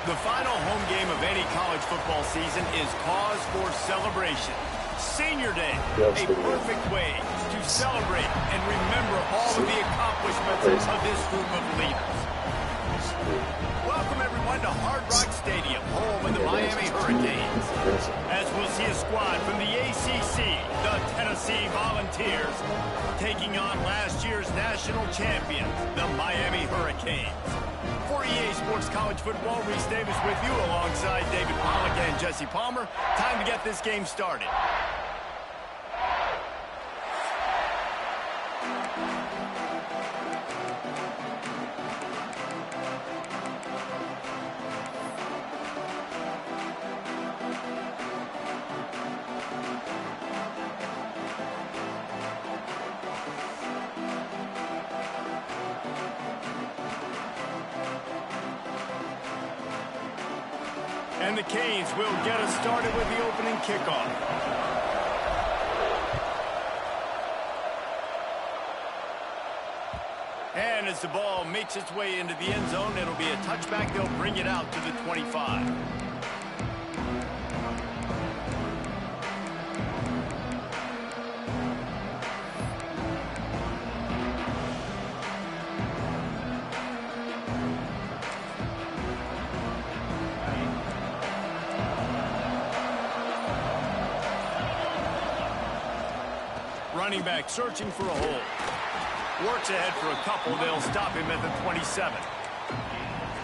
The final home game of any college football season is cause for celebration. Senior Day, a perfect way to celebrate and remember all of the accomplishments of this group of leaders. Welcome, everyone, to Hard Rock Stadium, home of the Miami Hurricanes. As we'll see a squad from the ACC, the Tennessee Volunteers, taking on last year's national champions, the Miami Hurricanes. For EA Sports College Football, Reese Davis with you alongside David Pollack and Jesse Palmer. Time to get this game started. And the Canes will get us started with the opening kickoff. And as the ball makes its way into the end zone, it'll be a touchback. They'll bring it out to the 25. Running back searching for a hole. Works ahead for a couple. They'll stop him at the 27.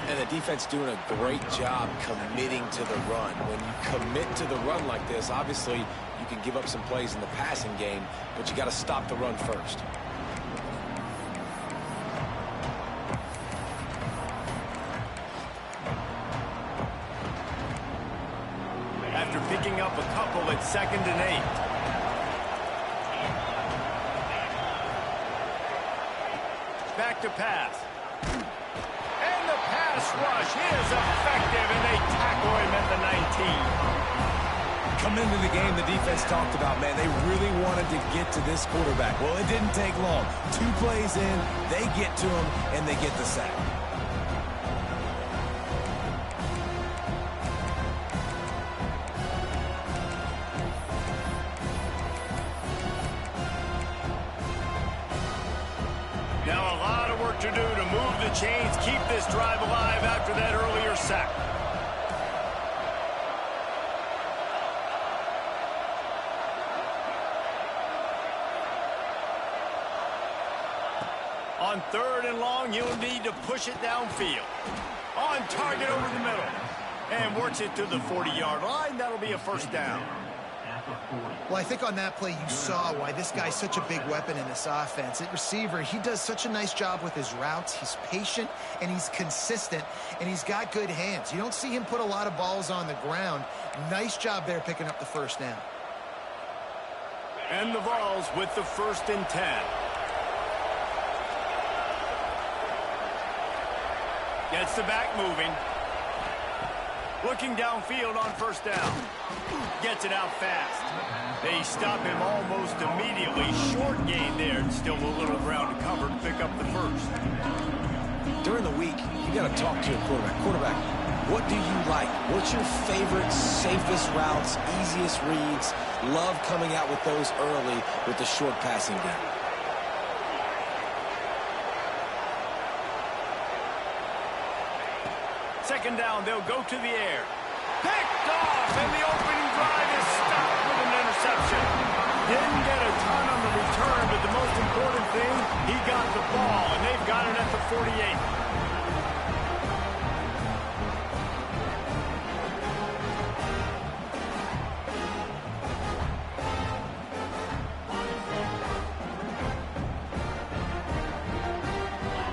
And the defense doing a great job committing to the run. When you commit to the run like this, obviously you can give up some plays in the passing game, but you got to stop the run first. After picking up a couple, it's 2nd and 8. Back to pass. And the pass rush is effective, and they tackle him at the 19. Coming into the game, the defense talked about, man, they really wanted to get to this quarterback. Well, it didn't take long. 2 plays in, they get to him, and they get the sack. Now a lot of work to do to move the chains, keep this drive alive after that earlier sack. On 3rd and long, you'll need to push it downfield. On target over the middle. And works it to the 40-yard line. That'll be a first down. Well, I think on that play you saw why this guy's such a big weapon in this offense. At receiver, he does such a nice job with his routes. He's patient, and he's consistent, and he's got good hands. You don't see him put a lot of balls on the ground. Nice job there picking up the first down. And the Vols with the 1st and 10. Gets the back moving. Looking downfield on 1st down. Gets it out fast. They stop him almost immediately. Short gain there, and still a little ground to cover to pick up the 1st. During the week, you got to talk to your quarterback. Quarterback, what do you like? What's your favorite, safest routes, easiest reads? Love coming out with those early with the short passing game. Second down, they'll go to the air. Picked off, and the opening drive is stopped with an interception. Didn't get a ton on the return, but the most important thing, he got the ball, and they've got it at the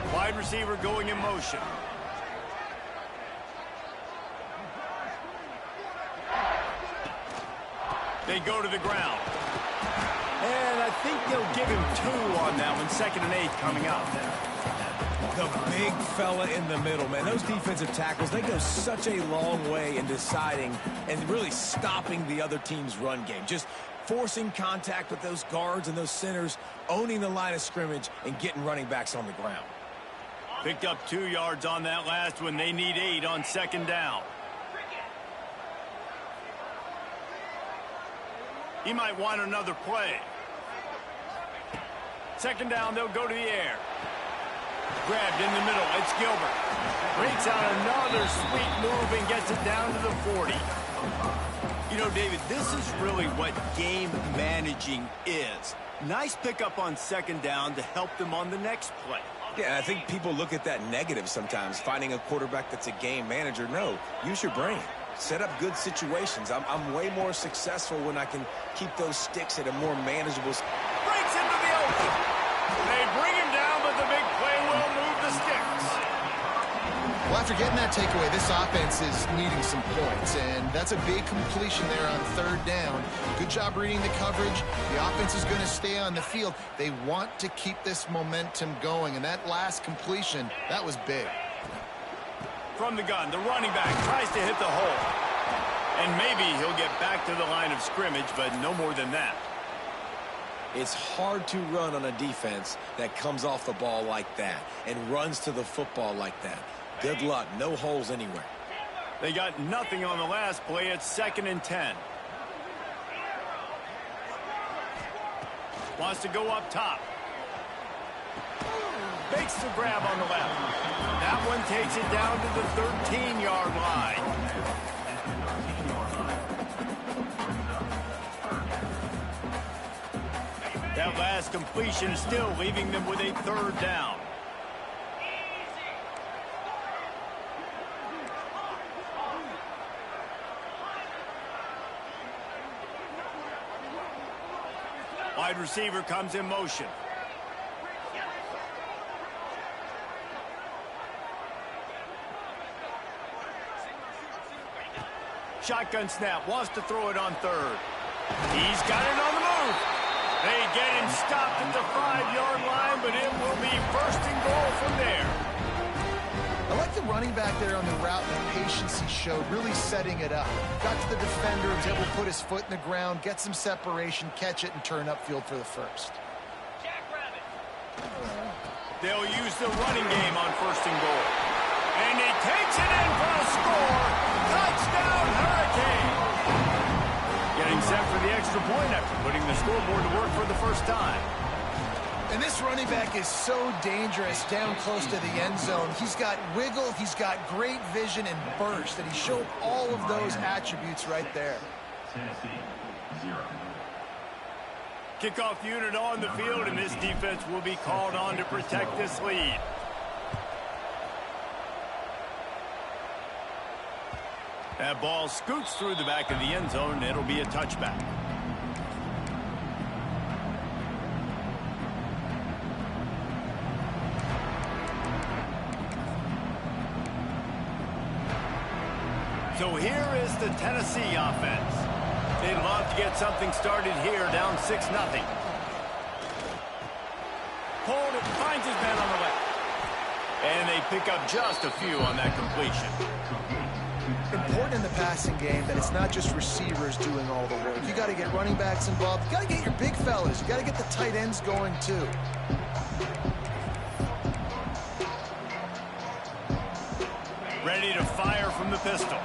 48. Wide receiver going in motion. They go to the ground. And I think they'll give him 2 on that one. 2nd and 8 coming up. The big fella in the middle, man. Those defensive tackles, they go such a long way in deciding and really stopping the other team's run game. Just forcing contact with those guards and those centers, owning the line of scrimmage, and getting running backs on the ground. Picked up 2 yards on that last one. They need 8 on second down. He might want another play. Second down, they'll go to the air. Grabbed in the middle. It's Gilbert. Breaks out another sweet move and gets it down to the 40. You know, David, this is really what game managing is. Nice pickup on second down to help them on the next play. Yeah, I think people look at that negative sometimes, finding a quarterback that's a game manager. No, use your brain. Set up good situations. I'm way more successful when I can keep those sticks at a more manageable... Breaks into the open. They bring him down, but the big play will move the sticks. Well, after getting that takeaway, this offense is needing some points, and that's a big completion there on third down. Good job reading the coverage. The offense is going to stay on the field. They want to keep this momentum going, and that last completion, that was big. From the gun, the running back tries to hit the hole. And maybe he'll get back to the line of scrimmage, but no more than that. It's hard to run on a defense that comes off the ball like that and runs to the football like that. Good luck. No holes anywhere. They got nothing on the last play. It's 2nd and 10. Wants to go up top. Makes the grab on the left. That one takes it down to the 13-yard line. That last completion still leaving them with a third down. Wide receiver comes in motion. Shotgun snap, wants to throw it on third. He's got it on the move. They get him stopped at the 5-yard line, but it will be 1st and goal from there. I like the running back there on the route and the patience he showed, really setting it up. Got to the defender, was able to put his foot in the ground, get some separation, catch it, and turn upfield for the first. They'll use the running game on 1st and goal. And he takes it in for a score. Touchdown, Hurricane. Getting set for the extra point after putting the scoreboard to work for the first time. And this running back is so dangerous down close to the end zone. He's got wiggle, he's got great vision and burst, and he showed all of those attributes right there. Kickoff unit on the field, and this defense will be called on to protect this lead. That ball scoots through the back of the end zone, and it'll be a touchback. So here is the Tennessee offense. They'd love to get something started here, down 6-0. Pulled it, finds his man on the left. And they pick up just a few on that completion. Important in the passing game that it's not just receivers doing all the work. You got to get running backs involved. You got to get your big fellas. You got to get the tight ends going too. Ready to fire from the pistol.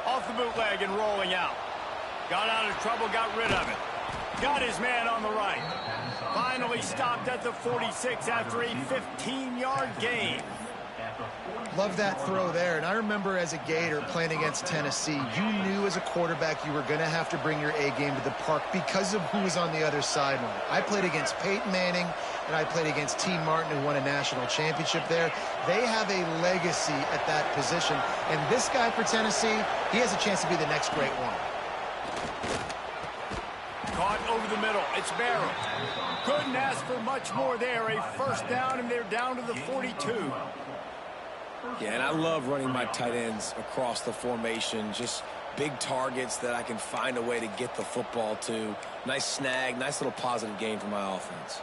Off the bootleg and rolling out. Got out of trouble, got rid of it. Got his man on the right. Finally stopped at the 46 after a 15-yard gain. Love that throw there. And I remember as a Gator playing against Tennessee, you knew as a quarterback you were going to have to bring your A game to the park because of who was on the other sideline. I played against Peyton Manning, and I played against T. Martin, who won a national championship there. They have a legacy at that position. And this guy for Tennessee, he has a chance to be the next great one. Caught over the middle. It's Barrow. Couldn't ask for much more there. A first down, and they're down to the 42. Yeah, and I love running my tight ends across the formation. Just big targets that I can find a way to get the football to. Nice snag, nice little positive gain for my offense.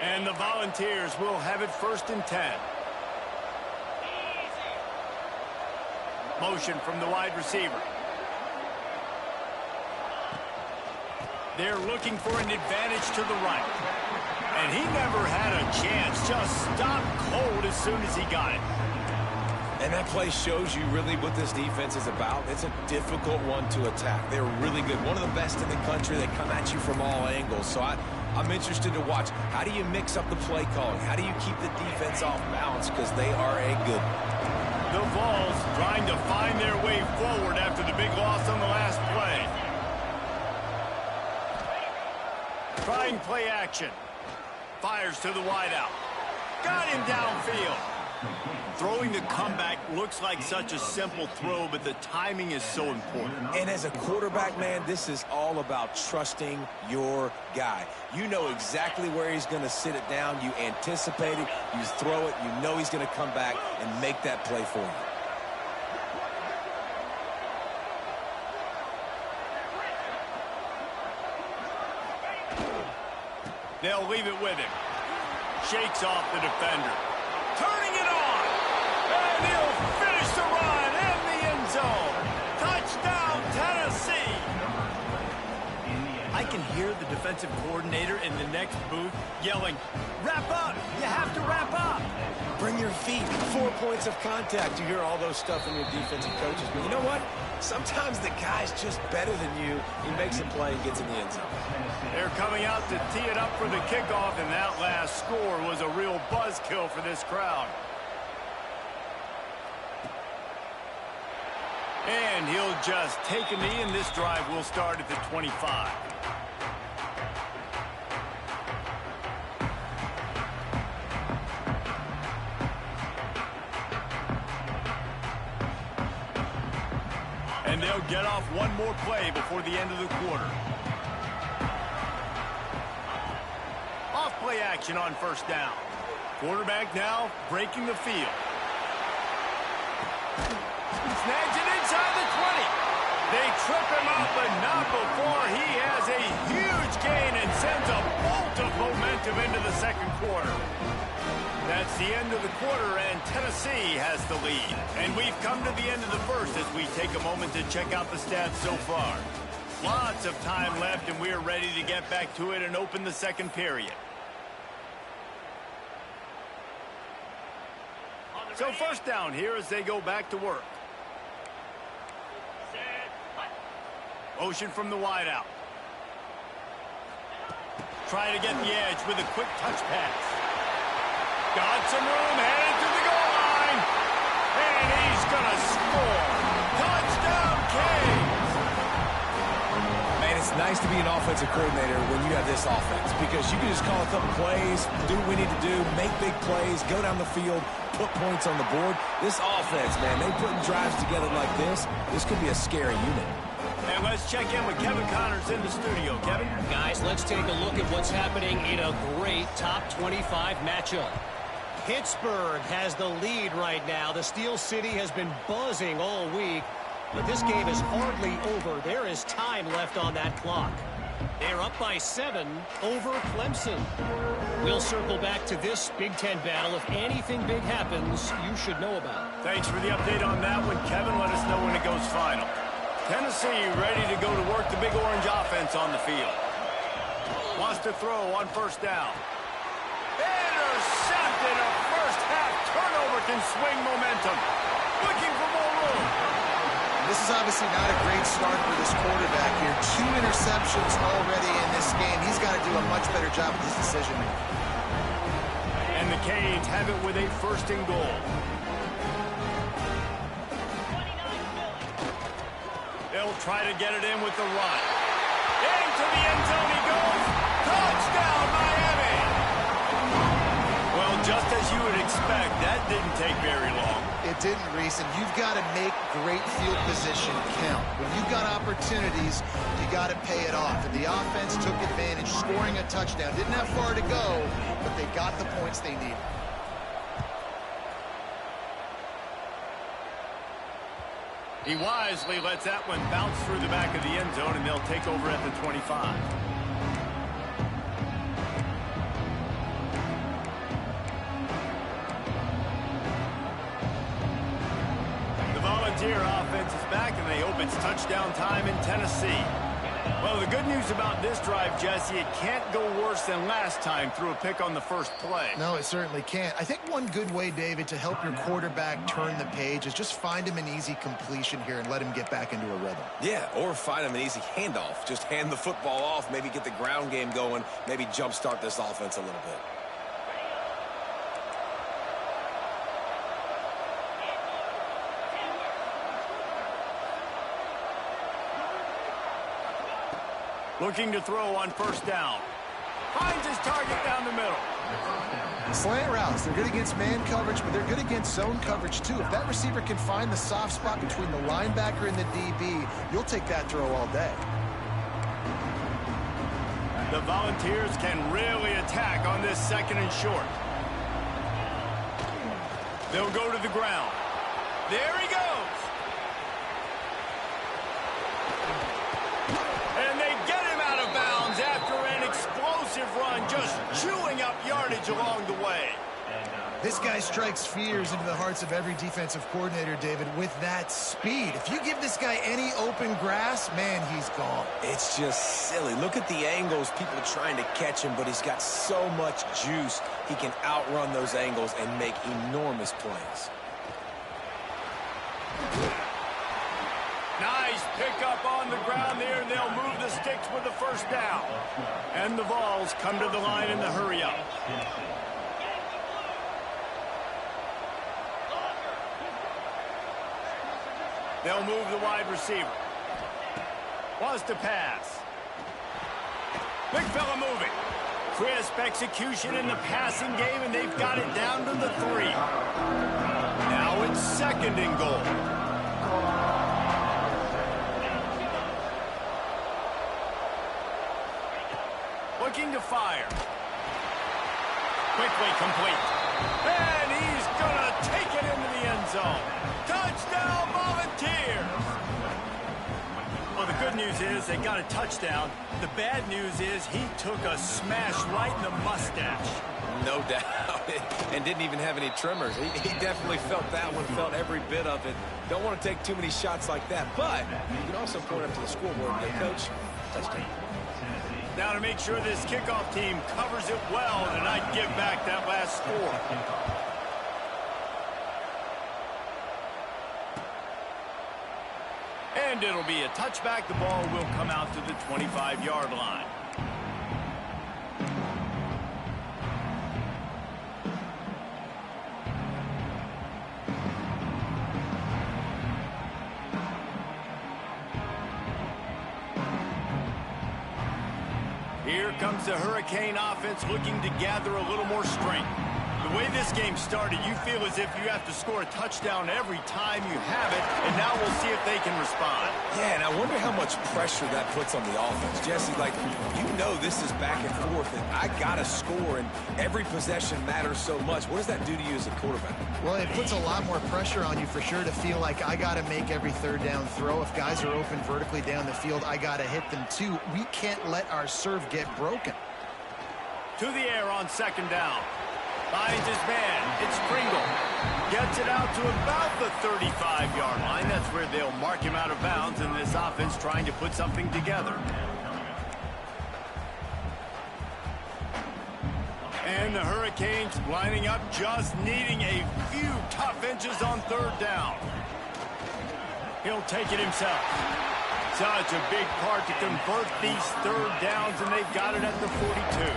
And the Volunteers will have it 1st and 10. Motion from the wide receiver. They're looking for an advantage to the right. And he never had a chance. Just stopped cold as soon as he got it. And that play shows you really what this defense is about. It's a difficult one to attack. They're really good. One of the best in the country. They come at you from all angles. So I'm interested to watch. How do you mix up the play calling? How do you keep the defense off balance? Because they are a good one. The Vols trying to find their way forward after the big loss on the last play. Trying play action. Fires to the wideout. Got him downfield. Throwing the comeback looks like such a simple throw, but the timing is so important. And as a quarterback, man, this is all about trusting your guy. You know exactly where he's going to sit it down. You anticipate it. You throw it. You know he's going to come back and make that play for you. They'll leave it with him. Shakes off the defender. Turning it on. And he'll finish the run in the end zone. Touchdown, Tennessee. I can hear the defensive coordinator in the next booth yelling, wrap up. You have to wrap up. Bring your feet. 4 points of contact. You hear all those stuff from your defensive coaches. But you know what? Sometimes the guy's just better than you. He makes a play and gets in the end zone. They're coming out to tee it up for the kickoff, and that last score was a real buzzkill for this crowd. And he'll just take a knee, and this drive will start at the 25. And they'll get off one more play before the end of the quarter. Off play action on first down. Quarterback now breaking the field. Snags it inside the 20. They trip him up, but not before he has a huge gain and sends a bolt of momentum into the second quarter. That's the end of the quarter, and Tennessee has the lead. And we've come to the end of the first as we take a moment to check out the stats so far. Lots of time left, and we're ready to get back to it and open the second period. So first down here as they go back to work. Motion from the wideout. Try to get the edge with a quick touch pass. Got some room, headed to the goal line. And he's going to score. Touchdown, Canes. Man, it's nice to be an offensive coordinator when you have this offense because you can just call a couple plays, do what we need to do, make big plays, go down the field, put points on the board. This offense, man, they put drives together like this. This could be a scary unit. And let's check in with Kevin Connors in the studio. Kevin? Guys, let's take a look at what's happening in a great top 25 matchup. Pittsburgh has the lead right now. The Steel City has been buzzing all week, but this game is hardly over. There is time left on that clock. They're up by 7 over Clemson. We'll circle back to this Big Ten battle. If anything big happens, you should know about. Thanks for the update on that one, Kevin. Let us know when it goes final. Tennessee ready to go to work the Big Orange offense on the field. Wants to throw on first down. Intercepted. A first half turnover can swing momentum. Looking for more room. This is obviously not a great start for this quarterback here. 2 interceptions already in this game. He's got to do a much better job with his decision making. And the Canes have it with a first and goal. They'll try to get it in with the run. Into the end zone he goes. Touchdown, Miami! Well, just as you would expect, that didn't take very long. It didn't, Reese, and you've got to make great field position count. When you've got opportunities, you got to pay it off. And the offense took advantage, scoring a touchdown. Didn't have far to go, but they got the points they needed. He wisely lets that one bounce through the back of the end zone, and they'll take over at the 25. here. Offense is back, and they hope it's touchdown time in Tennessee. Well, the good news about this drive, Jesse, it can't go worse than last time through a pick on the first play. No, it certainly can't. I think one good way, David, to help your quarterback turn the page is just find him an easy completion here and let him get back into a rhythm. Yeah, or find him an easy handoff. Just hand the football off, maybe get the ground game going, maybe jumpstart this offense a little bit. Looking to throw on first down. Finds his target down the middle. Slant routes, they're good against man coverage, but they're good against zone coverage too. If that receiver can find the soft spot between the linebacker and the DB, you'll take that throw all day. The Volunteers can really attack on this second and short. They'll go to the ground. There he goes. And they get him out of bounds after an explosive run, just chewing up yardage along the way. This guy strikes fears into the hearts of every defensive coordinator, David, with that speed. If you give this guy any open grass, man, he's gone. It's just silly. Look at the angles, people are trying to catch him, but he's got so much juice. He can outrun those angles and make enormous plays. Nice pickup on the ground there, and they'll move the sticks with the first down. And the Vols come to the line in the hurry-up. They'll move the wide receiver. Wants to pass. Big fella moving. Crisp execution in the passing game, and they've got it down to the 3. Now it's second and goal. Looking to fire. Quickly complete. And he's going to take it into the end zone. Touchdown, Volunteers! Well, the good news is they got a touchdown. The bad news is he took a smash right in the mustache. No doubt. And didn't even have any tremors. He definitely felt that one, felt every bit of it. Don't want to take too many shots like that, but you can also point up to the scoreboard and go, Coach, touchdown. Now to make sure this kickoff team covers it well and not give back that last score. And it'll be a touchback. The ball will come out to the 25-yard line. Here comes the Hurricane offense looking to gather a little more strength. The way this game started, you feel as if you have to score a touchdown every time you have it, and now we'll see if they can respond. Yeah, and I wonder how much pressure that puts on the offense. Jesse, like, you know this is back and forth, and I got to score, and every possession matters so much. What does that do to you as a quarterback? Well, it puts a lot more pressure on you for sure to feel like I got to make every third down throw. If guys are open vertically down the field, I got to hit them too. We can't let our serve get broken. To the air on second down. Finds his man. It's Pringle. Gets it out to about the 35-yard line. That's where they'll mark him out of bounds, and this offense trying to put something together. And the Hurricanes lining up, just needing a few tough inches on third down. He'll take it himself. Such a big part to convert these third downs, and they've got it at the 42.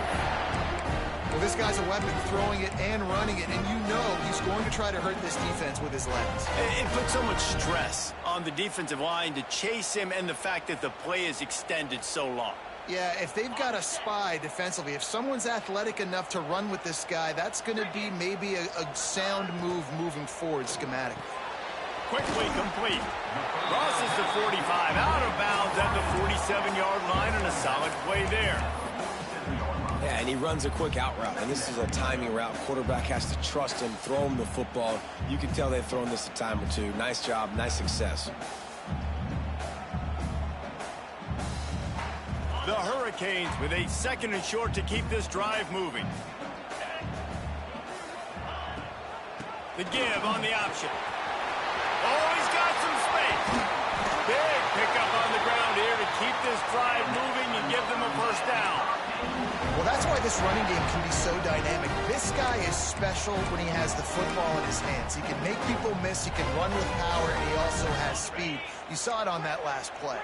Well, this guy's a weapon, throwing it and running it, and you know he's going to try to hurt this defense with his legs. It puts so much stress on the defensive line to chase him, and the fact that the play is extended so long. Yeah, if they've got a spy defensively, if someone's athletic enough to run with this guy, that's going to be maybe a sound move moving forward schematically. Quickly complete. Crosses the 45, out of bounds at the 47-yard line, and a solid play there. Yeah, and he runs a quick out route, and this is a timing route. Quarterback has to trust him, throw him the football. You can tell they've thrown this a time or two. Nice job, nice success. The Hurricanes with a second and short to keep this drive moving. The give on the option. Oh, he's got some this drive moving and give them a first down. Well, that's why this running game can be so dynamic. This guy is special when he has the football in his hands. He can make people miss, he can run with power, and he also has speed. You saw it on that last play.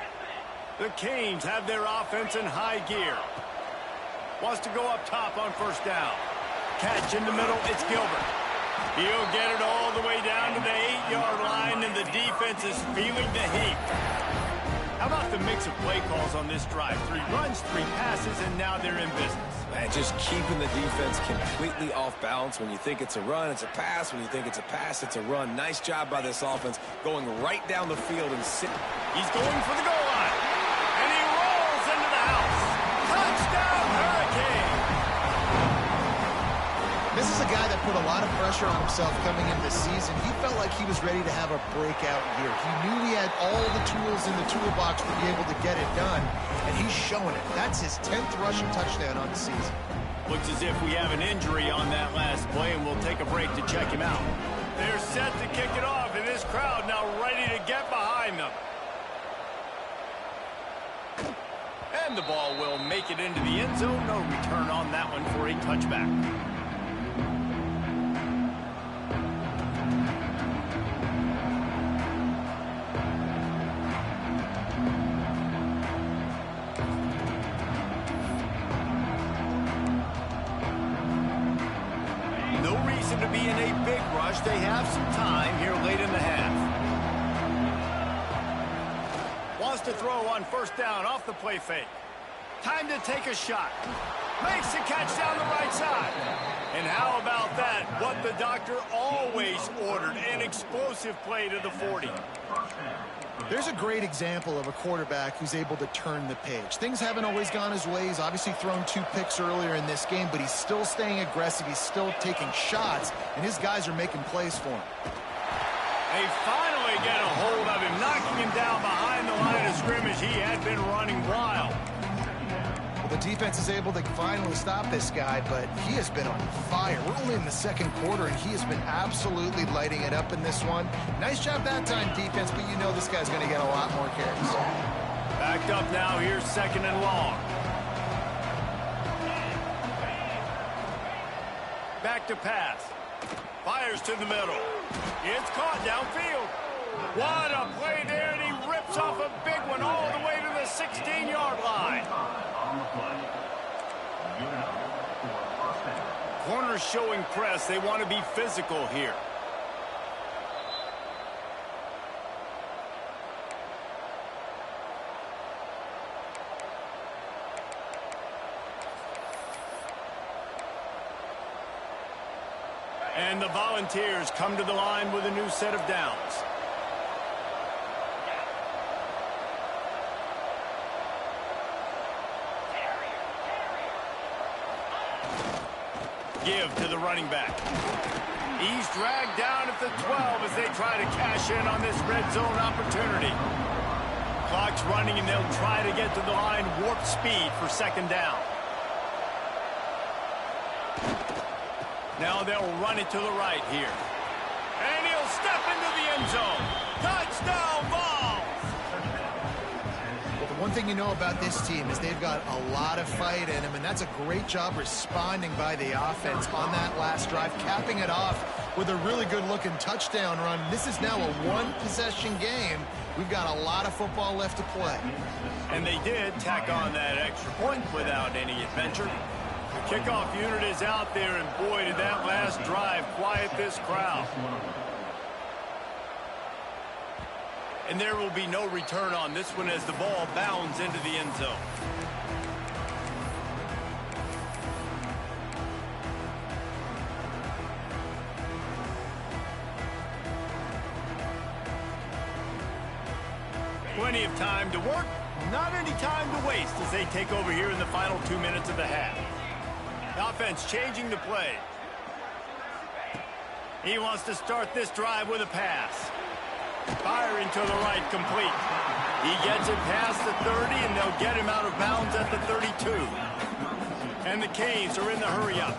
The Canes have their offense in high gear. Wants to go up top on first down. Catch in the middle, it's Gilbert. He'll get it all the way down to the 8-yard line, and the defense is feeling the heat. How about the mix of play calls on this drive? 3 runs, 3 passes, and now they're in business. Man, just keeping the defense completely off balance. When you think it's a run, it's a pass. When you think it's a pass, it's a run. Nice job by this offense going right down the field and sitting. He's going for the goal line, and he rolls into the house. Touchdown, Hurricane! This is a guy that put a lot of pressure on himself coming into this season. He felt like he was ready to have a breakout year. He knew he had all the tools in the toolbox to be able to get it done, and he's showing it. That's his 10th rushing touchdown on the season. Looks as if we have an injury on that last play, and we'll take a break to check him out. They're set to kick it off, and this crowd now ready to get behind them. And the ball will make it into the end zone. No return on that one for a touchback. No reason to be in a big rush. They have some time here late in the half. Wants to throw on first down off the play fake. Time to take a shot. Makes the catch down the right side. And how about that? What the doctor always ordered, an explosive play to the 40. There's a great example of a quarterback who's able to turn the page. Things haven't always gone his way. He's obviously thrown 2 picks earlier in this game, but he's still staying aggressive. He's still taking shots, and his guys are making plays for him. They finally get a hold of him, knocking him down behind the line of scrimmage. He had been running wild. The defense is able to finally stop this guy, but he has been on fire. We're only in the second quarter, and he has been absolutely lighting it up in this one. Nice job that time, defense, but you know this guy's going to get a lot more carries. Backed up now. Here's second and long. Back to pass. Fires to the middle. It's caught downfield. What a play there, and he rips off a big one all the way to the 16-yard line. Corners showing press. They want to be physical here. And the Volunteers come to the line with a new set of downs. Give to the running back. He's dragged down at the 12 as they try to cash in on this red zone opportunity. Clock's running, and they'll try to get to the line warp speed for second down. Now they'll run it to the right here. And he'll step into the end zone. Touchdown, Vols! Well, the one thing you know about this team is they've got a lot of fight in them, and that's a great job responding by the offense on that last drive, capping it off with a really good-looking touchdown run. This is now a one-possession game. We've got a lot of football left to play. And they did tack on that extra point without any adventure. The kickoff unit is out there, and boy, did that last drive quiet this crowd. And there will be no return on this one as the ball bounds into the end zone. Plenty of time to work, not any time to waste as they take over here in the final 2 minutes of the half. The offense changing the play. He wants to start this drive with a pass. Firing to the right, complete. He gets it past the 30, and they'll get him out of bounds at the 32. And the Canes are in the hurry-up.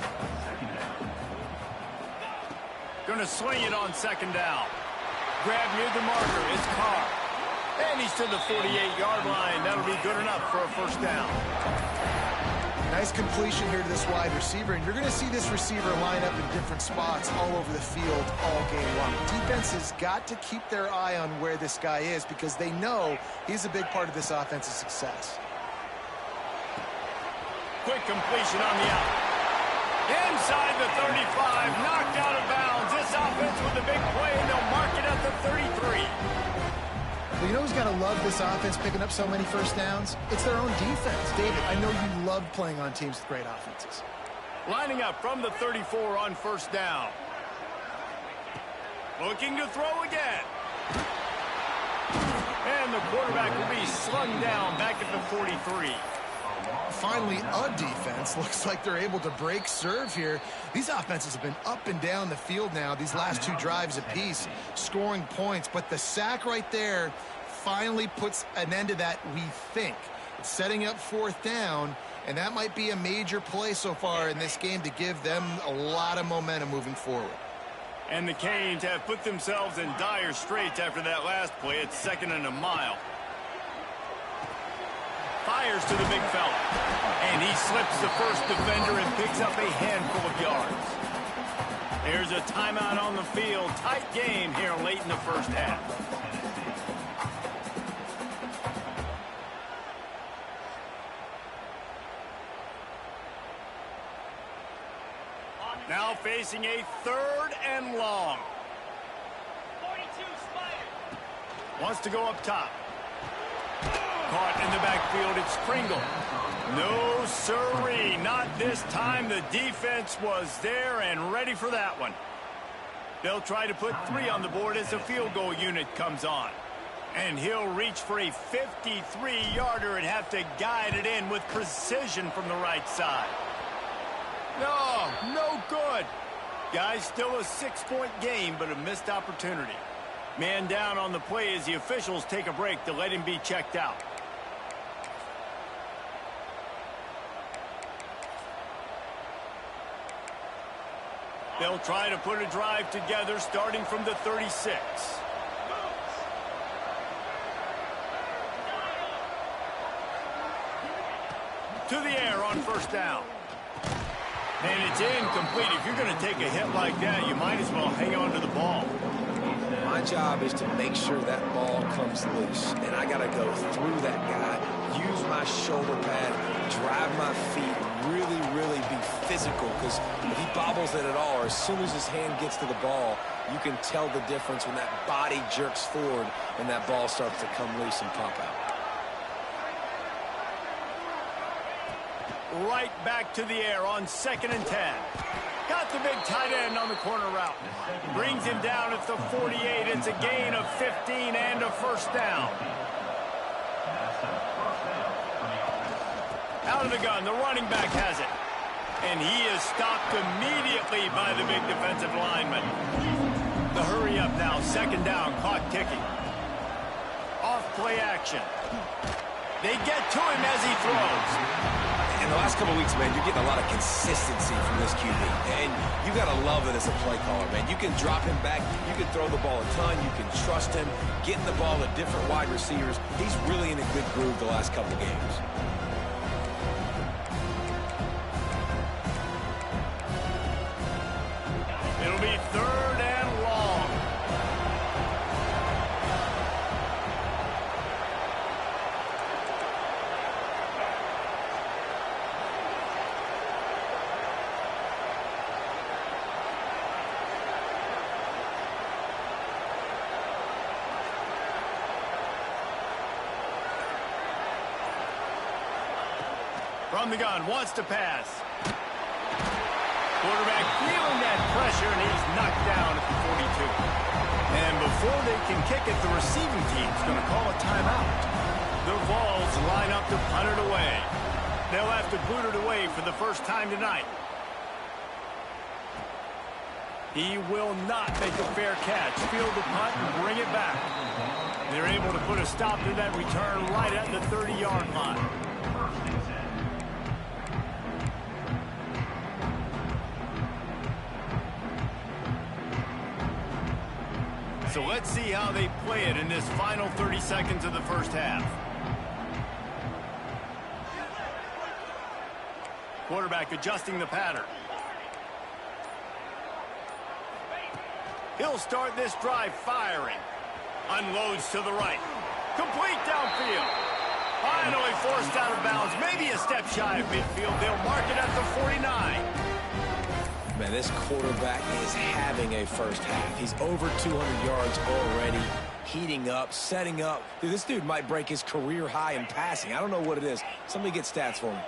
Going to sling it on second down. Grab near the marker is Carr. And he's to the 48-yard line. That'll be good enough for a first down. Nice completion here to this wide receiver, and you're going to see this receiver line up in different spots all over the field all game long. Defense has got to keep their eye on where this guy is because they know he's a big part of this offense's success. Quick completion on the out. Inside the 35, knocked out of bounds. This offense with a big play, and they'll mark it at the 33. Well, you know who's got to love this offense picking up so many first downs? It's their own defense. David, I know you love playing on teams with great offenses. Lining up from the 34 on first down. Looking to throw again. And the quarterback will be slung down back at the 43. Finally, a defense. Looks like they're able to break serve here. These offenses have been up and down the field now, these last two drives apiece, scoring points. But the sack right there finally puts an end to that, we think. It's setting up fourth down, and that might be a major play so far in this game to give them a lot of momentum moving forward. And the Canes have put themselves in dire straits after that last play. It's 2nd and a mile. Fires to the big fella. And he slips the first defender and picks up a handful of yards. There's a timeout on the field. Tight game here late in the first half. Now facing a 3rd and long. 42 Spider. Wants to go up top. Caught in the backfield, it's Kringle. No siree, not this time. The defense was there and ready for that one. They'll try to put 3 on the board as the field goal unit comes on. And he'll reach for a 53-yarder and have to guide it in with precision from the right side. No good. Guys, still a 6-point game, but a missed opportunity. Man down on the play as the officials take a break to let him be checked out. They'll try to put a drive together starting from the 36. To the air on first down. And it's incomplete. If you're going to take a hit like that, you might as well hang on to the ball. My job is to make sure that ball comes loose. And I got to go through that guy, use my shoulder pad, drive my feet, really be physical. Because if he bobbles it at all, or as soon as his hand gets to the ball, you can tell the difference when that body jerks forward and that ball starts to come loose and pop out. Right back to the air on 2nd and 10. Got the big tight end on the corner route. Brings him down at the 48. It's a gain of 15 and a first down. Out of the gun, the running back has it. And he is stopped immediately by the big defensive lineman. The hurry up now, 2nd down, clock ticking. Off play action. They get to him as he throws. In the last couple of weeks, man, you're getting a lot of consistency from this QB. And you got to love it as a play caller, man. You can drop him back. You can throw the ball a ton. You can trust him. Getting the ball to different wide receivers. He's really in a good groove the last couple of games. It'll be 3rd and long. From the gun, wants to pass. Quarterback feeling that pressure, and he's knocked down at the 42. And before they can kick it, the receiving team's going to call a timeout. The Vols line up to punt it away. They'll have to boot it away for the first time tonight. He will not make a fair catch. Field the punt and bring it back. They're able to put a stop to that return right at the 30-yard line. So let's see how they play it in this final 30 seconds of the first half. Quarterback adjusting the pattern. He'll start this drive firing. Unloads to the right. Complete downfield. Finally forced out of bounds. Maybe a step shy of midfield. They'll mark it at the 49. Man, this quarterback is having a first half. He's over 200 yards already, heating up, setting up. Dude, this dude might break his career high in passing. I don't know what it is. Somebody get stats for me.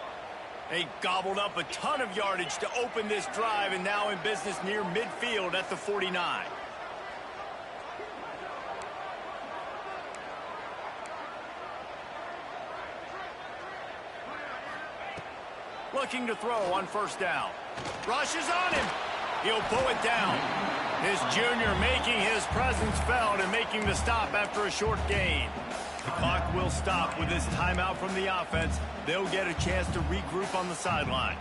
They gobbled up a ton of yardage to open this drive, and now in business near midfield at the 49. Looking to throw on first down. Rushes on him. He'll pull it down. This junior making his presence felt and making the stop after a short gain. The clock will stop with this timeout from the offense. They'll get a chance to regroup on the sideline.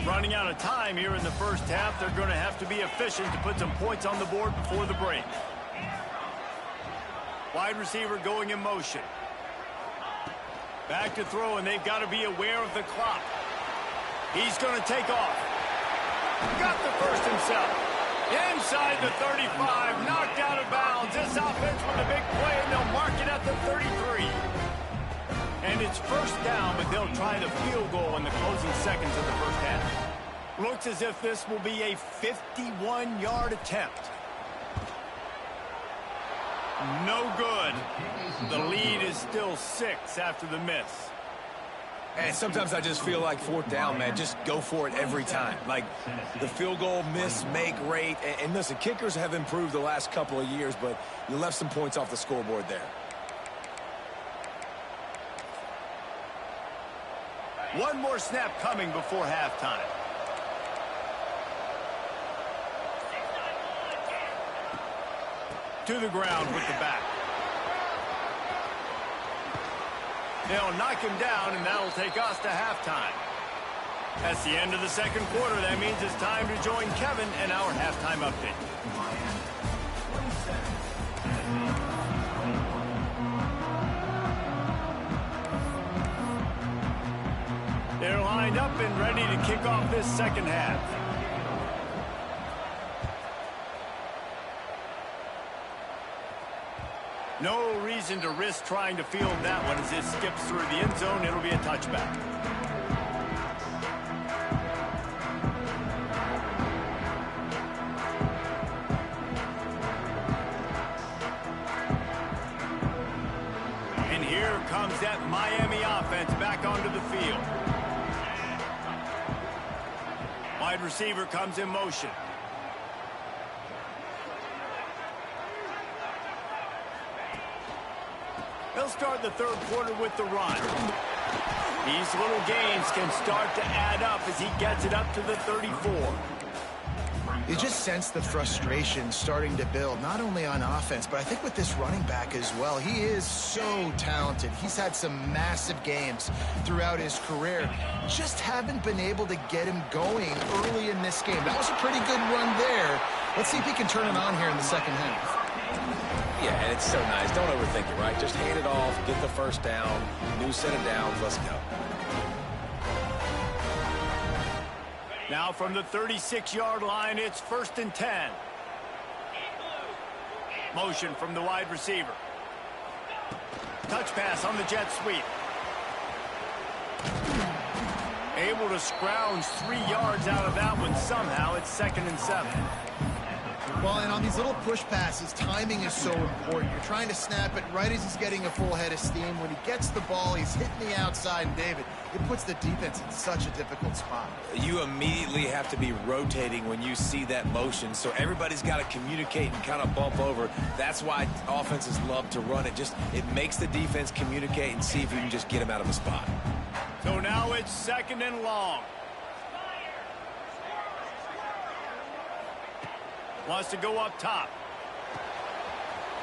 Running out of time here in the first half. They're going to have to be efficient to put some points on the board before the break. Wide receiver going in motion. Back to throw, and they've got to be aware of the clock. He's going to take off. Got the first himself. Inside the 35, knocked out of bounds. This offense with a big play, and they'll mark it at the 33. And it's first down, but they'll try the field goal in the closing seconds of the first half. Looks as if this will be a 51-yard attempt. No good. The lead is still 6 after the miss. And sometimes I just feel like fourth down, man. Just go for it every time. Like the field goal, miss, make, rate. And listen, kickers have improved the last couple of years, but you left some points off the scoreboard there. One more snap coming before halftime. To the ground with the back. They'll knock him down, and that'll take us to halftime. That's the end of the second quarter. That means it's time to join Kevin and our halftime update. They're lined up and ready to kick off this second half. No reason to risk trying to field that one as it skips through the end zone. It'll be a touchback. And here comes that Miami offense back onto the field. Wide receiver comes in motion. They'll start the third quarter with the run. These little gains can start to add up as he gets it up to the 34. You just sense the frustration starting to build, not only on offense, but I think with this running back as well. He is so talented. He's had some massive games throughout his career. Just haven't been able to get him going early in this game. That was a pretty good run there. Let's see if he can turn it on here in the second half. Yeah, and it's so nice. Don't overthink it, right? Just hand it off, get the first down, new set of downs, let's go. Now from the 36-yard line, it's 1st and 10. Motion from the wide receiver. Touch pass on the jet sweep. Able to scrounge 3 yards out of that one somehow. It's 2nd and 7. Well, and on these little push passes, timing is so important. You're trying to snap it right as he's getting a full head of steam. When he gets the ball, he's hitting the outside, and David, it puts the defense in such a difficult spot. You immediately have to be rotating when you see that motion, so everybody's got to communicate and kind of bump over. That's why offenses love to run it. It makes the defense communicate and see if you can just get him out of a spot. So now it's 2nd and long. Wants to go up top.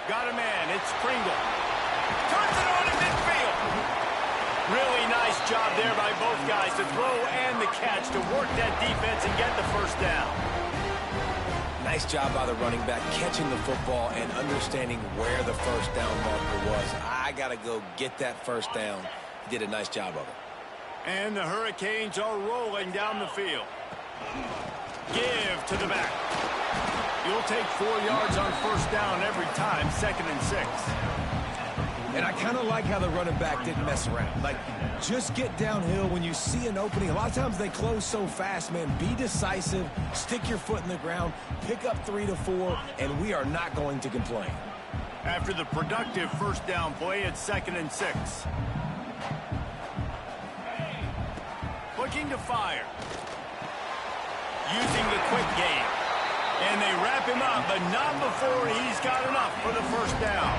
Got a man. It's Pringle. Turns it on in midfield. Really nice job there by both guys to throw and the catch to work that defense and get the first down. Nice job by the running back catching the football and understanding where the first down marker was. I got to go get that first down. He did a nice job of it. And the Hurricanes are rolling down the field. Give to the back. You'll take 4 yards on first down every time, 2nd and 6. And I kind of like how the running back didn't mess around. Like, just get downhill when you see an opening. A lot of times they close so fast, man. Be decisive, stick your foot in the ground, pick up 3 to 4, and we are not going to complain. After the productive first down play, it's 2nd and 6. Looking to fire. Using the quick game. And they wrap him up, but not before he's got enough for the first down.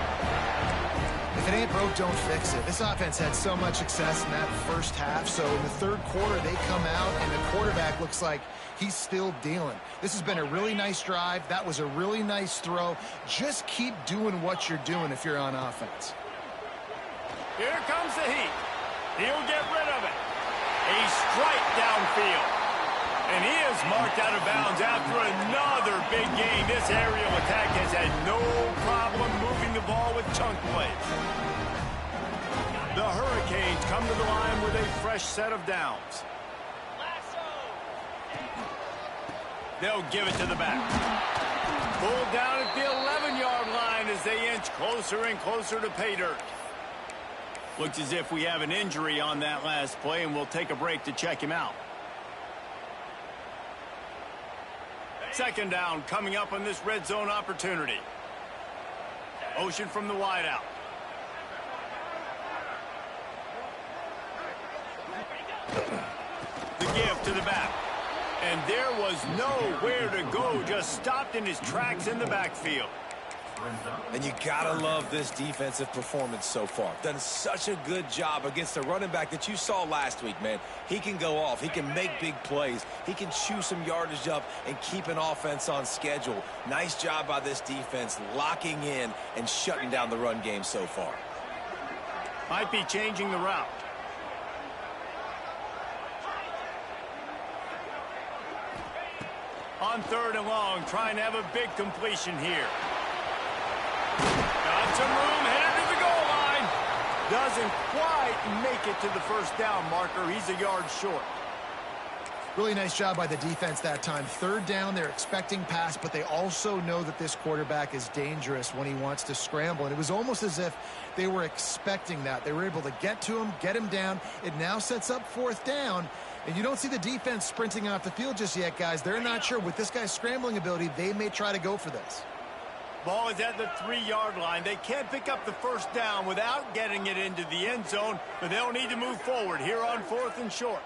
If it ain't broke, don't fix it. This offense had so much success in that first half, so in the third quarter they come out and the quarterback looks like he's still dealing. This has been a really nice drive. That was a really nice throw. Just keep doing what you're doing if you're on offense. Here comes the heat. He'll get rid of it. A strike downfield. And he is marked out of bounds after another big gain. This aerial attack has had no problem moving the ball with chunk plays. The Hurricanes come to the line with a fresh set of downs. They'll give it to the back. Pulled down at the 11-yard line as they inch closer and closer to pay dirt. Looks as if we have an injury on that last play, and we'll take a break to check him out. 2nd down coming up on this red zone opportunity. Motion from the wideout. The give to the back. And there was nowhere to go, just stopped in his tracks in the backfield. And you gotta love this defensive performance so far. Done such a good job against the running back that you saw last week, man. He can go off. He can make big plays. He can chew some yardage up and keep an offense on schedule. Nice job by this defense locking in and shutting down the run game so far. Might be changing the route. On 3rd and long, trying to have a big completion here. Got some room, headed to the goal line. Doesn't quite make it to the first down marker. He's a yard short. Really nice job by the defense that time. 3rd down, they're expecting pass, but they also know that this quarterback is dangerous when he wants to scramble. And it was almost as if they were expecting that. They were able to get to him, get him down. It now sets up 4th down. And you don't see the defense sprinting off the field just yet, guys. They're not sure. With this guy's scrambling ability, they may try to go for this. Ball is at the 3-yard line. They can't pick up the first down without getting it into the end zone, but they'll need to move forward here on 4th and short.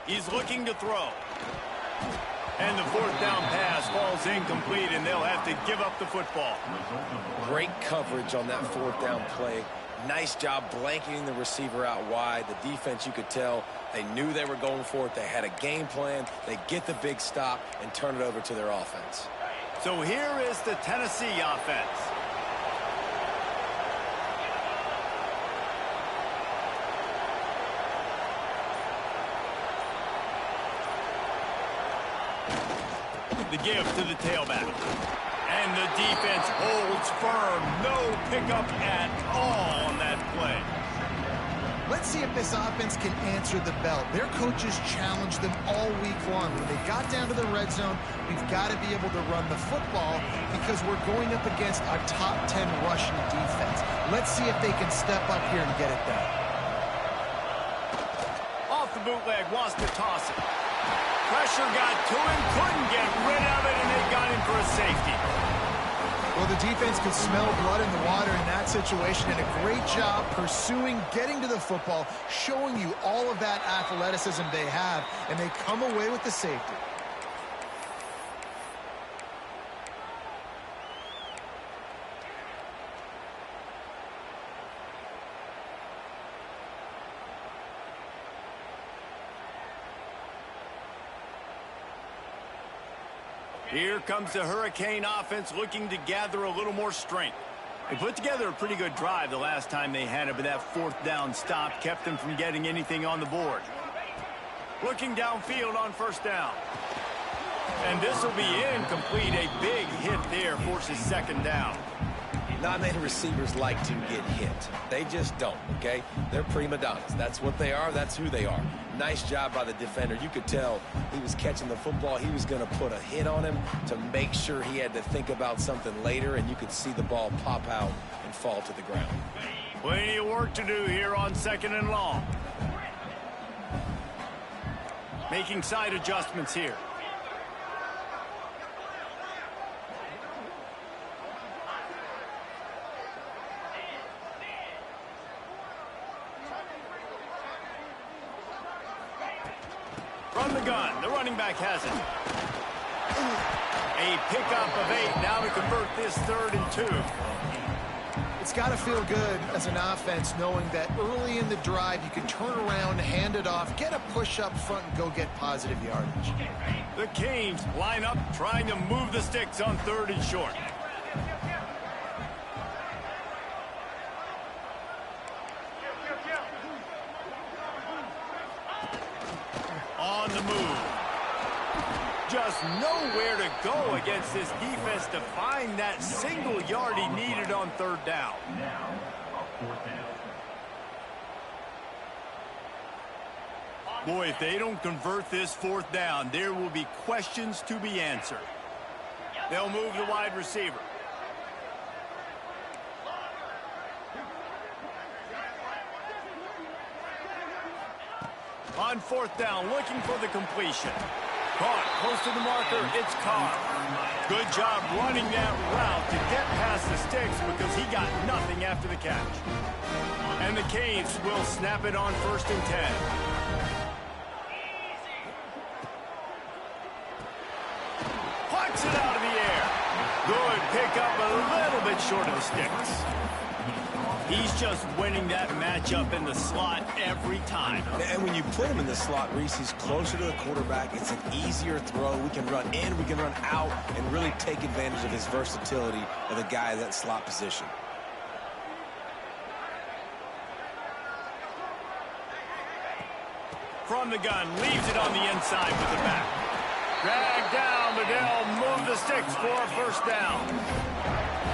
He's looking to throw. And the 4th down pass falls incomplete, and they'll have to give up the football. Great coverage on that 4th down play. Nice job blanketing the receiver out wide. The defense, you could tell, they knew they were going for it. They had a game plan. They get the big stop and turn it over to their offense. So here is the Tennessee offense. The give to the tailback. And the defense holds firm. No pickup at all on that play. Let's see if this offense can answer the bell. Their coaches challenged them all week long. When they got down to the red zone, we've got to be able to run the football because we're going up against a top 10 rushing defense. Let's see if they can step up here and get it done. Off the bootleg, wants to toss it. Pressure got to him, couldn't get rid of it, and they got him for a safety. Well, the defense could smell blood in the water in that situation, and a great job pursuing, getting to the football, showing you all of that athleticism they have, and they come away with the safety. Here comes the Hurricane offense looking to gather a little more strength. They put together a pretty good drive the last time they had it, but that 4th down stop kept them from getting anything on the board. Looking downfield on first down. And this will be incomplete. A big hit there forces second down. Not many receivers like to get hit. They just don't, okay? They're prima donnas. That's what they are. That's who they are. Nice job by the defender. You could tell he was catching the football. He was going to put a hit on him to make sure he had to think about something later, and you could see the ball pop out and fall to the ground. Plenty of work to do here on second and long. Making side adjustments here. From the gun, the running back has it. A pickup of 8 now to convert this 3rd and 2. It's got to feel good as an offense knowing that early in the drive you can turn around, hand it off, get a push up front, and go get positive yardage. The Canes line up trying to move the sticks on 3rd and short. On the move. Just nowhere to go against this defense to find that single yard he needed on 3rd down. Boy, if they don't convert this 4th down, there will be questions to be answered. They'll move the wide receiver. On 4th down, looking for the completion. Caught close to the marker, it's Carr. Good job running that route to get past the sticks because he got nothing after the catch. And the Canes will snap it on 1st and 10. Plucks it out of the air. Good pickup, a little bit short of the sticks. He's just winning that matchup in the slot every time. And when you put him in the slot, Reese, he's closer to the quarterback. It's an easier throw. We can run in, we can run out, and really take advantage of his versatility of the guy in that slot position. From the gun, leaves it on the inside with the back. Drag down, but they'll move the sticks for a 1st down.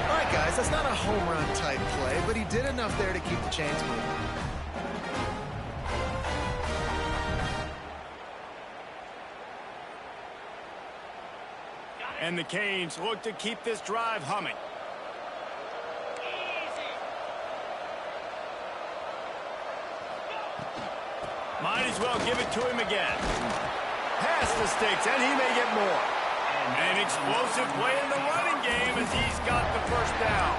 All right, guys, that's not a home run type play, but he did enough there to keep the chains moving. And the Canes look to keep this drive humming. Might as well give it to him again. Past the sticks, and he may get more. An explosive play in the running game as he's got the 1st down.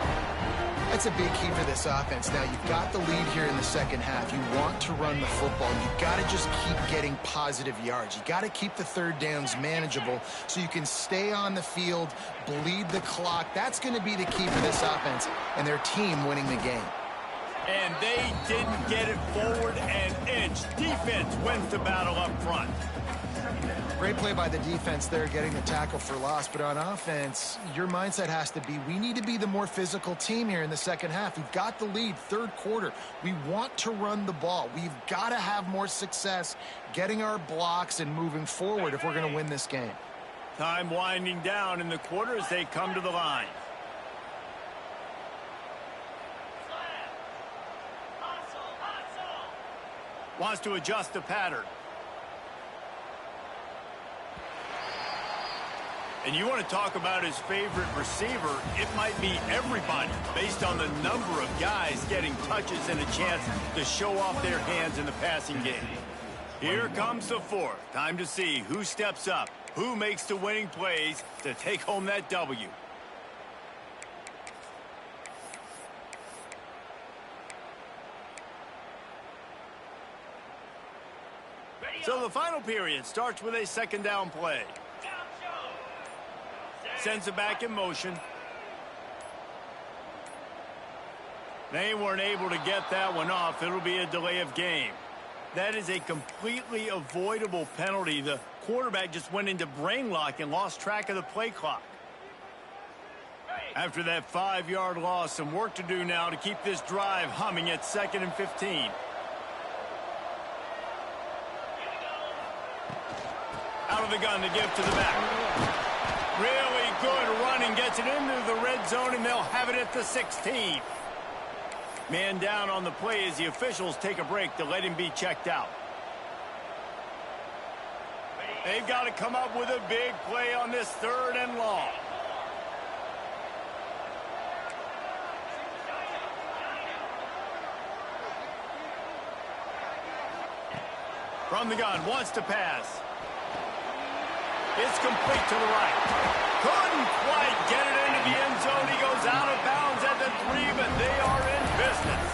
That's a big key for this offense. Now, you've got the lead here in the second half. You want to run the football. You've got to just keep getting positive yards. You got to keep the 3rd downs manageable so you can stay on the field, bleed the clock. That's going to be the key for this offense and their team winning the game. And they didn't get it forward an inch. Defense wins the battle up front. Great play by the defense there, getting the tackle for loss. But on offense, your mindset has to be, we need to be the more physical team here in the second half. We've got the lead, 3rd quarter. We want to run the ball. We've got to have more success getting our blocks and moving forward if we're going to win this game. Time winding down in the quarter as they come to the line. Wants to adjust the pattern. And you want to talk about his favorite receiver, it might be everybody based on the number of guys getting touches and a chance to show off their hands in the passing game. Here comes the 4th. Time to see who steps up, who makes the winning plays to take home that W. So the final period starts with a 2nd down play. Sends it back in motion. They weren't able to get that one off. It'll be a delay of game. That is a completely avoidable penalty. The quarterback just went into brain lock and lost track of the play clock. After that 5-yard loss, some work to do now to keep this drive humming at 2nd and 15. Out of the gun to give to the back. Really good running, gets it into the red zone, and they'll have it at the 16. Man down on the play as the officials take a break to let him be checked out. They've got to come up with a big play on this 3rd and long. From the gun, wants to pass. It's complete to the right. Couldn't quite get it into the end zone. He goes out of bounds at the 3, but they are in business.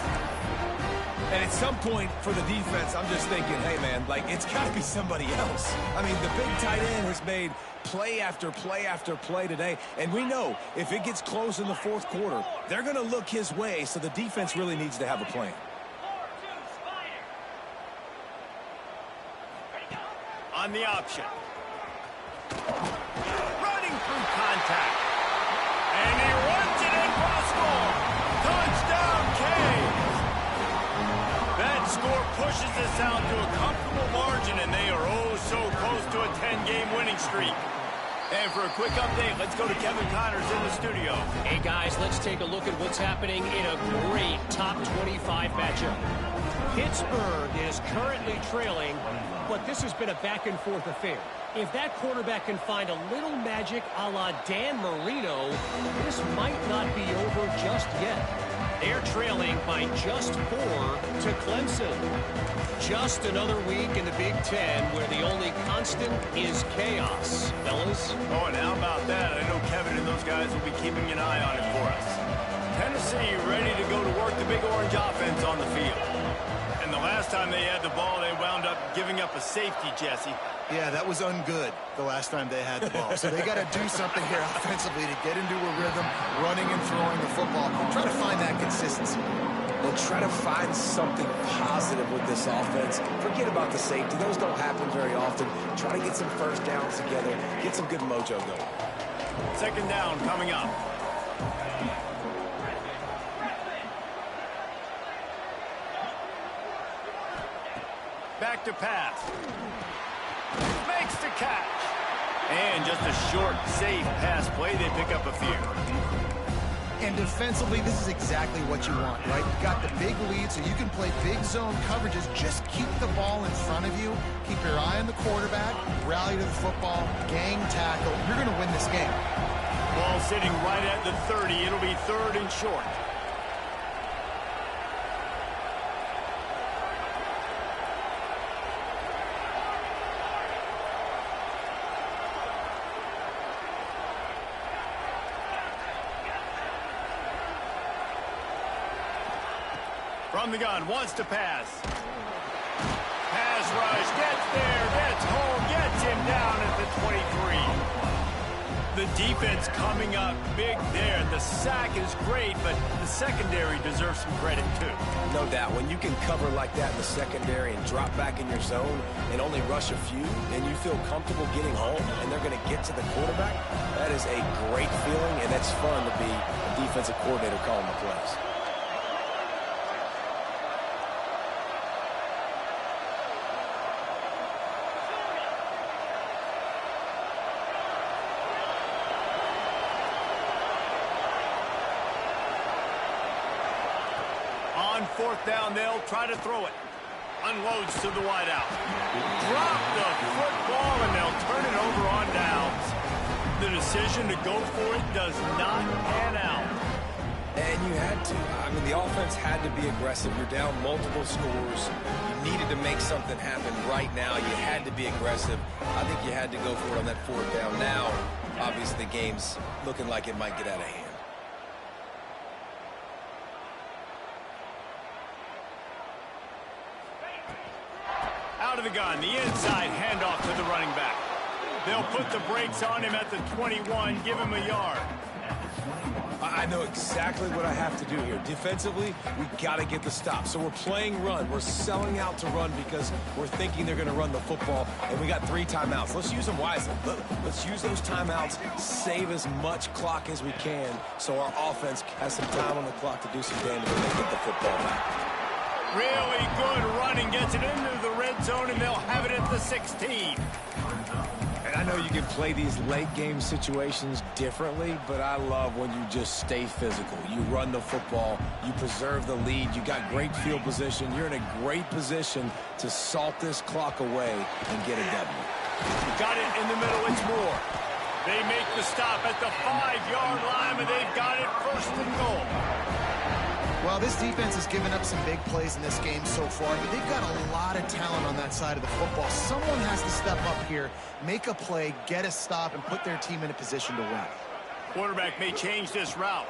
And at some point for the defense, I'm just thinking, hey, man, like, it's got to be somebody else. I mean, the big tight end has made play after play after play today. And we know if it gets close in the 4th quarter, they're going to look his way, so the defense really needs to have a plan. On the option. Running through contact. And he runs it in for the score. Touchdown, Canes. That score pushes us out to a comfortable margin, and they are oh so close to a 10-game winning streak. And for a quick update, let's go to Kevin Connors in the studio. Hey, guys, let's take a look at what's happening in a great top 25 matchup. Pittsburgh is currently trailing, but this has been a back-and-forth affair. If that quarterback can find a little magic a la Dan Marino, this might not be over just yet. They're trailing by just 4 to Clemson. Just another week in the Big Ten where the only constant is chaos, fellas. Oh, and how about that? I know Kevin and those guys will be keeping an eye on it for us. Tennessee ready to go to work the Big Orange offense on the field. And the last time they had the ball, they wound up giving up a safety, Jesse. Yeah, that was ungood the last time they had the ball. So they got to do something here offensively to get into a rhythm, running and throwing the football. Try to find that consistency. Well, try to find something positive with this offense. Forget about the safety. Those don't happen very often. Try to get some first downs together. Get some good mojo going. 2nd down coming up. Back to pass. Makes the catch. And just a short, safe pass play. They pick up a few. And defensively, this is exactly what you want, right? You got the big lead, so you can play big zone coverages. Just keep the ball in front of you. Keep your eye on the quarterback. Rally to the football. Gang tackle. You're going to win this game. Ball sitting right at the 30. It'll be 3rd and short. From the gun, wants to pass. Pass rush, gets there, gets home, gets him down at the 23. The defense coming up big there. The sack is great, but the secondary deserves some credit too. No doubt. When you can cover like that in the secondary and drop back in your zone and only rush a few, and you feel comfortable getting home, and they're going to get to the quarterback, that is a great feeling, and that's fun to be a defensive coordinator calling the plays. On 4th down, they'll try to throw it. Unloads to the wideout. Drop the football, and they'll turn it over on downs. The decision to go for it does not pan out. And you had to. I mean, the offense had to be aggressive. You're down multiple scores. You needed to make something happen right now. You had to be aggressive. I think you had to go for it on that 4th down. Now, obviously, the game's looking like it might get out of hand. Out of the gun, the inside handoff to the running back. They'll put the brakes on him at the 21, give him a yard. I know exactly what I have to do here. Defensively, we got to get the stop. So we're playing run. We're selling out to run because we're thinking they're going to run the football, and we got 3 timeouts. Let's use them wisely. Let's use those timeouts, save as much clock as we can so our offense has some time on the clock to do some damage when they get the football back. Really good running, gets it into the red zone, and they'll have it at the 16. you can play these late game situations differently, but I love when you just stay physical. You run the football, you preserve the lead, you got great field position, you're in a great position to salt this clock away and get a W. Got it in the middle, it's Moore. They make the stop at the 5-yard line, and they've got it first and goal. Well, this defense has given up some big plays in this game so far, but they've got a lot of talent on that side of the football. Someone has to step up here, make a play, get a stop, and put their team in a position to win. Quarterback may change this route.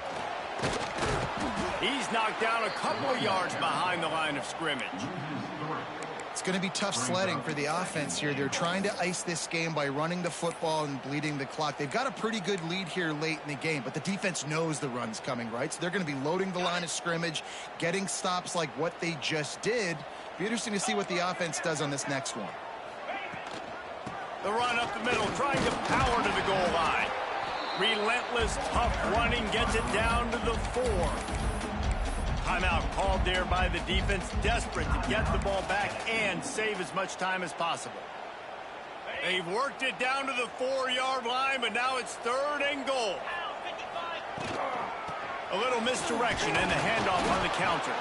He's knocked down a couple of yards behind the line of scrimmage. It's going to be tough sledding for the offense here. They're trying to ice this game by running the football and bleeding the clock. They've got a pretty good lead here late in the game, but the defense knows the run's coming, right? So they're going to be loading the line of scrimmage, getting stops like what they just did. Be interesting to see what the offense does on this next one. The run up the middle, trying to power to the goal line. Relentless, tough running, gets it down to the 4. Timeout called there by the defense, desperate to get the ball back and save as much time as possible. They've worked it down to the 4-yard line, but now it's 3rd and goal. A little misdirection and the handoff on the counter.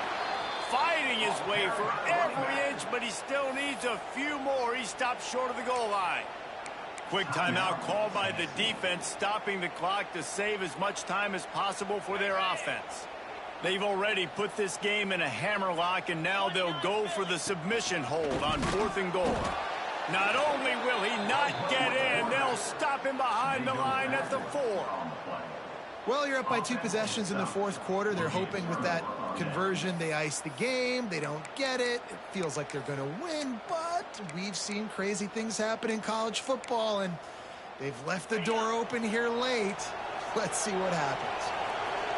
Fighting his way for every inch, but he still needs a few more. He stops short of the goal line. Quick timeout called by the defense, stopping the clock to save as much time as possible for their offense. They've already put this game in a hammerlock, and now they'll go for the submission hold on 4th and goal. Not only will he not get in, they'll stop him behind the line at the 4. Well, you're up by 2 possessions in the 4th quarter. They're hoping with that conversion they ice the game. They don't get it. It feels like they're going to win, but we've seen crazy things happen in college football, and they've left the door open here late. Let's see what happens.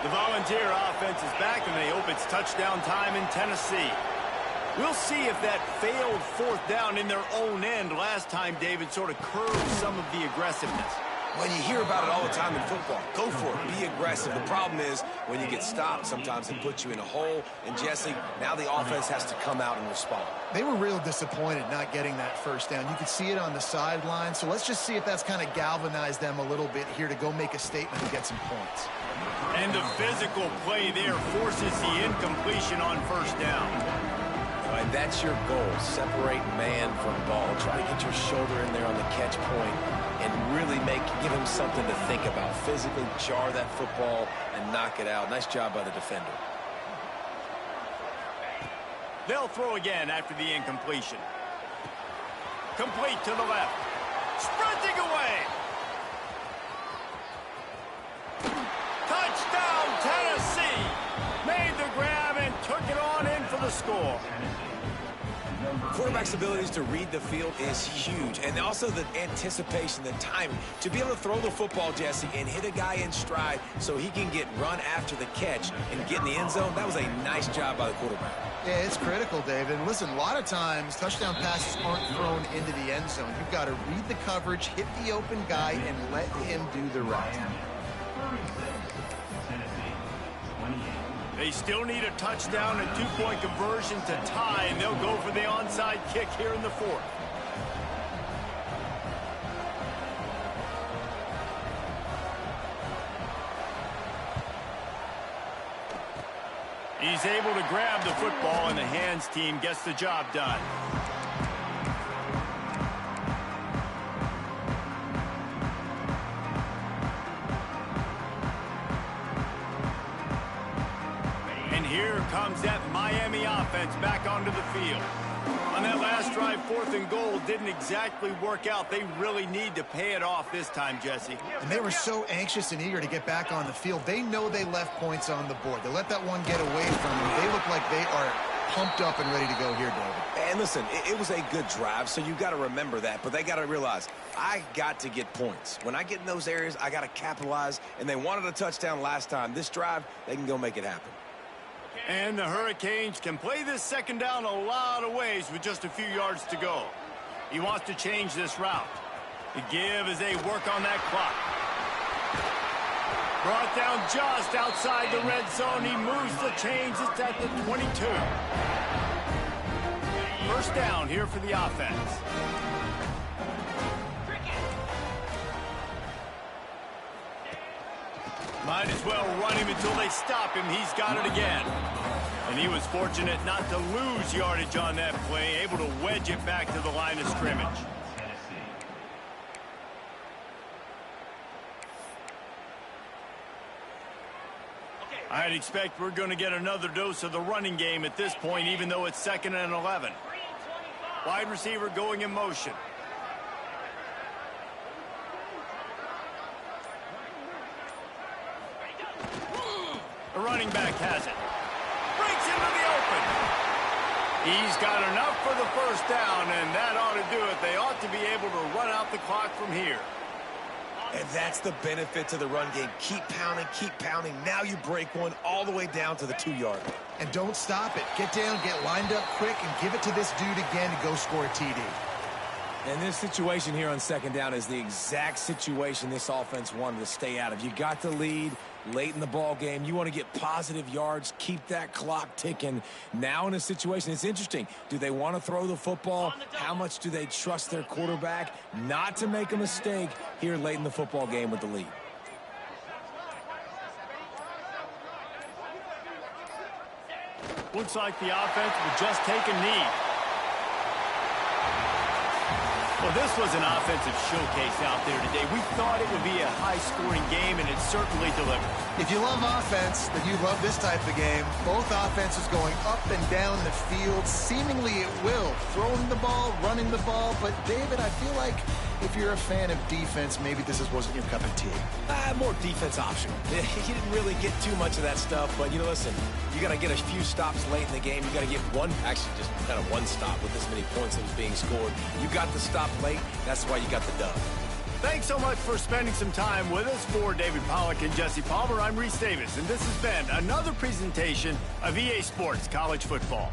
The Volunteer offense is back, and they hope it's touchdown time in Tennessee. We'll see if that failed 4th down in their own end last time, David, sort of curbed some of the aggressiveness. Well, you hear about it all the time in football. Go for it. Be aggressive. The problem is when you get stopped, sometimes it puts you in a hole. And, Jesse, now the offense has to come out and respond. They were real disappointed not getting that 1st down. You could see it on the sideline. So let's just see if that's kind of galvanized them a little bit here to go make a statement and get some points. And the physical play there forces the incompletion on 1st down. And that's your goal. Separate man from ball. Try to get your shoulder in there on the catch point and really give him something to think about. Physically jar that football and knock it out. Nice job by the defender. They'll throw again after the incompletion. Complete to the left. Sprinting away. Touchdown, Tennessee. Made the grab and took it on in for the score. Quarterback's abilities to read the field is huge, and also the anticipation, the timing. To be able to throw the football, Jesse, and hit a guy in stride so he can get run after the catch and get in the end zone, that was a nice job by the quarterback. Yeah, it's critical, David. And listen, a lot of times touchdown passes aren't thrown into the end zone. You've got to read the coverage, hit the open guy, and let him do the rest. They still need a touchdown, a 2-point conversion to tie, and they'll go for the onside kick here in the 4th. He's able to grab the football, and the hands team gets the job done. Here comes that Miami offense back onto the field. On that last drive, 4th and goal didn't exactly work out. They really need to pay it off this time, Jesse. And they were so anxious and eager to get back on the field. They know they left points on the board. They let that one get away from them. They look like they are pumped up and ready to go here, David. And listen, it was a good drive, so you've got to remember that. But they got to realize, I got to get points. When I get in those areas, I got to capitalize. And they wanted a touchdown last time. This drive, they can go make it happen. And the Hurricanes can play this 2nd down a lot of ways with just a few yards to go. He wants to change this route. The give as they work on that clock. Brought down just outside the red zone. He moves the chains. It's at the 22. 1st down here for the offense. Might as well run him until they stop him. He's got it again. And he was fortunate not to lose yardage on that play, able to wedge it back to the line of scrimmage. I'd expect we're going to get another dose of the running game at this point, even though it's 2nd and 11. Wide receiver going in motion. The running back has it. Breaks into the open. He's got enough for the first down, and that ought to do it. They ought to be able to run out the clock from here. And that's the benefit to the run game. Keep pounding, keep pounding. Now you break one all the way down to the 2-yard. And don't stop it. Get down, get lined up quick, and give it to this dude again to go score a TD. And this situation here on 2nd down is the exact situation this offense wanted to stay out of. You got the lead late in the ball game. You want to get positive yards, keep that clock ticking. Now in a situation, it's interesting. Do they want to throw the football? How much do they trust their quarterback not to make a mistake here late in the football game with the lead? Looks like the offense will just take a knee. Well, this was an offensive showcase out there today. We thought it would be a high-scoring game, and it certainly delivered. If you love offense, then you love this type of game. Both offenses going up and down the field, seemingly at will. Throwing the ball, running the ball. But, David, I feel like if you're a fan of defense, maybe this wasn't your cup of tea. More defense optional. He didn't really get too much of that stuff, but, you know, listen, you got to get a few stops late in the game. You got to get one, actually just kind of one stop with this many points that was being scored. You got the stop late. That's why you got the dub. Thanks so much for spending some time with us. For David Pollack and Jesse Palmer, I'm Reese Davis, and this has been another presentation of EA Sports College Football.